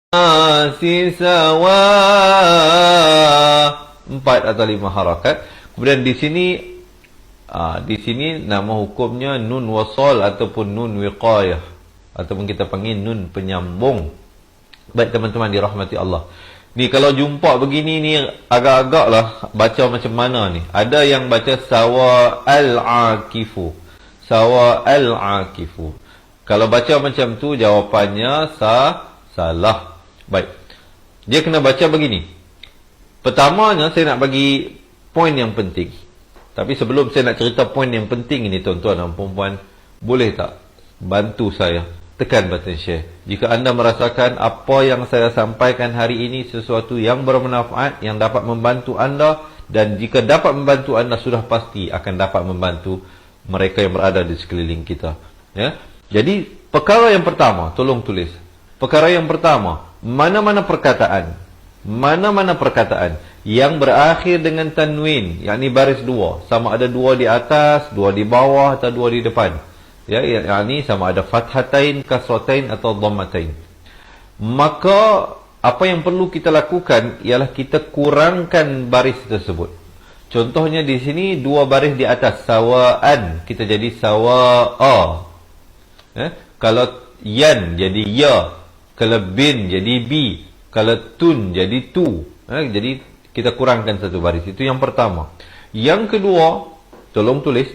sawa. 4 atau 5 harakat. Kemudian di sini nama hukumnya nun wasal ataupun nun wiqayah, ataupun kita panggil nun penyambung. Baik teman-teman dirahmati Allah. Ni kalau jumpa begini ni agak-agak lah baca macam mana ni. Ada yang baca sawa al-akifu. Sawa al-akifu. Kalau baca macam tu jawapannya salah. Baik. Dia kena baca begini. Pertamanya saya nak bagi poin yang penting. Tapi sebelum saya nak cerita poin yang penting ini tuan-tuan dan puan-puan, boleh tak bantu saya tekan button share. Jika anda merasakan apa yang saya sampaikan hari ini sesuatu yang bermanfaat, yang dapat membantu anda, dan jika dapat membantu anda sudah pasti akan dapat membantu mereka yang berada di sekeliling kita. Ya. Jadi perkara yang pertama, tolong tulis. Perkara yang pertama, mana-mana perkataan yang berakhir dengan tanwin, yakni baris 2, sama ada 2 di atas, 2 di bawah atau 2 di depan. Ya, yakni sama ada fathatain, kasratain atau dhammatain. Maka apa yang perlu kita lakukan ialah kita kurangkan baris tersebut. Contohnya di sini 2 baris di atas, sawaan, kita jadi sawa'a. Ya, kalau yan jadi ya, kalau bin jadi bi, kalau tun jadi tu. Jadi kita kurangkan satu baris. Itu yang pertama. Yang kedua, tolong tulis,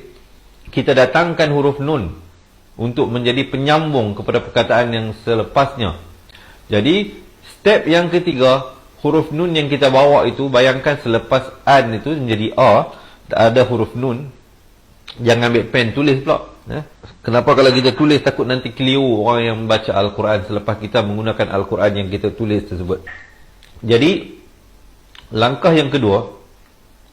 kita datangkan huruf nun untuk menjadi penyambung kepada perkataan yang selepasnya. Jadi step yang ketiga, huruf nun yang kita bawa itu, bayangkan selepas an itu menjadi a, ada huruf nun. Jangan ambil pen, tulis pula. Kenapa kalau kita tulis takut nanti keliru orang yang membaca Al-Quran selepas kita menggunakan Al-Quran yang kita tulis tersebut. Jadi langkah yang kedua,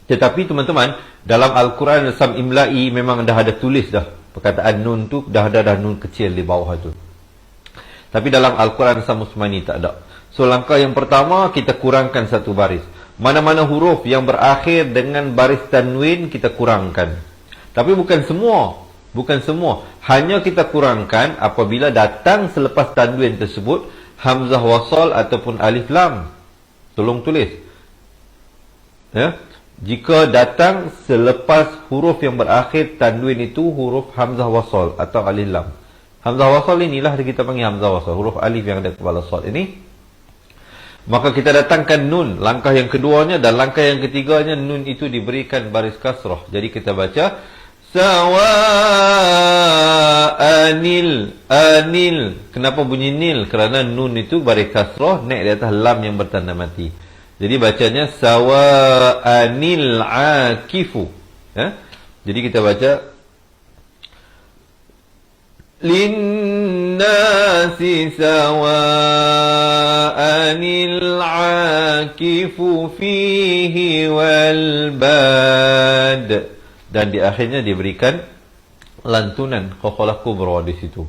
tetapi teman-teman dalam Al-Quran Sam Imla'i memang dah ada tulis dah perkataan nun tu, dah ada nun kecil di bawah tu. Tapi dalam Al-Quran Sam Usmani tak ada. So langkah yang pertama, kita kurangkan satu baris. Mana-mana huruf yang berakhir dengan baris tanwin kita kurangkan. Tapi bukan semua. Hanya kita kurangkan apabila datang selepas tanwin tersebut hamzah wasal ataupun alif lam. Tolong tulis. Ya. Jika datang selepas huruf yang berakhir tanwin itu huruf hamzah wasal atau alif lam. Hamzah wasal inilah kita panggil hamzah wasal, huruf alif yang ada kepala sad ini. Maka kita datangkan nun, langkah yang keduanya, dan langkah yang ketiganya nun itu diberikan baris kasrah. Jadi kita baca sawa'anil anil. Kenapa bunyi nil? Kerana nun itu baris kasrah naik di atas lam yang bertanda mati. Jadi bacanya sawa'anil akifu. Ya? Jadi kita baca linnasi sawa'anil akifu fihi wal bad. Dan di akhirnya diberikan lantunan qaqalah kubra di situ.